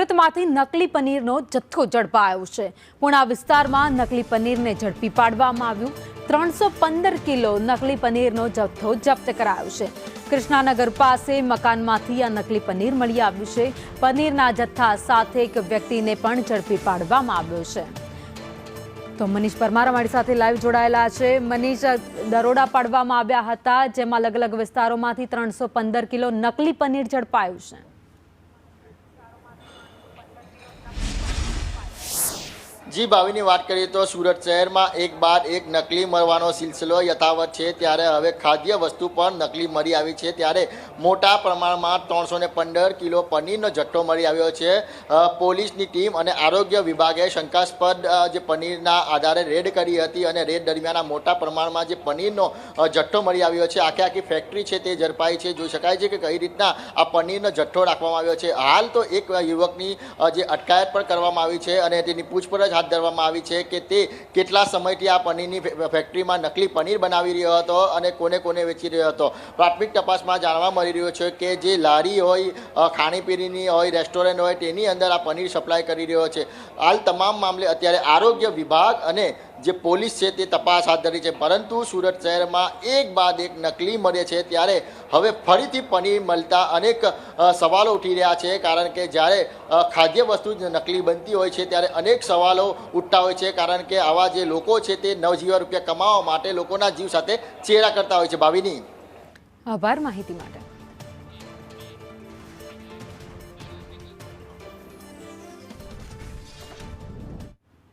સુરતમાંથી નકલી પનીરનો જથ્થો ઝડપાયો છે। પુણા વિસ્તારમાં નકલી પનીરને ઝડપી પાડવામાં આવ્યું। 315 કિલો નકલી પનીરનો જથ્થો જપ્ત કરાયો છે। કૃષ્ણાનગર પાસે મકાનમાંથી આ નકલી પનીર મળી આવ્યું છે। પનીરના જથ્થા સાથે એક વ્યક્તિને પણ ઝડપી પાડવામાં આવ્યો છે। તો મનીષ પરમાર અમારી સાથે લાઈવ જોડાયેલા છે। મનીષ, દરોડા પાડવામાં આવ્યા હતા જેમાં અલગ અલગ વિસ્તારોમાંથી 315 કિલો નકલી પનીર ઝડપાયું છે। जी भावी बात करिए तो सूरत शहर में एक बाद एक नकली मरवानो सिलसिलो यथावत है। त्यारे हवे खाद्य वस्तु पर नकली मरी आवी छे। त्यारे मोटा प्रमाण में 315 किलो पनीरनो जट्टो मरी आव्यो छे। पोलीसनी टीम अने आरोग्य विभागे शंकास्पद जे पनीरना आधारे रेड करी हती अने रेड दरमियान मोटा प्रमाण में जे पनीरनो जट्टो मरी आव्यो छे। आखे आखी फैक्टरी छे ते झड़पाई छे। जोई शकाय छे के कई रीतना आ पनीरनो जट्टो राखवामां आव्यो छे। हाल तो एक युवकनी जे अटकायत पण करवामां आवी छे अने तेनी पूछपरछ हाथ धरवामां आवी छे के ते केटला समयथी आ पनीरनी फैक्टरीमां नकली पनीर बनावी रह्यो हतो अने कोने कोने वेची रह्यो हतो। प्राथमिक तपासमां जाणवा मळी रह्यो छे के जे लारी होय, खाણીપીણીની होय, रेस्टोरंट होय तेनी अंदर आ पनीर सप्लाय करी रह्यो छे। हाल तमाम मामले अत्यारे आरोग्य विभाग अने जे पोलीस छे ते तपास हाथ धरी छे। परंतु सूरत शहेरमां एक बाद एक नकली मळे छे। त्यारे हवे फरीथी पनीर मळता अनेक सवालो उठी रह्या छे। कारण के ज्यारे खाद्य वस्तु नकली बनती होय छे त्यारे अनेक सवालो उठता होय छे। कारण के आवा जे लोको छे ते 9 जीवा रूपिया कमावा माटे लोकोना जीव साथे चेड़ा करता होय छे। भाविनी आभार माहिती માટે।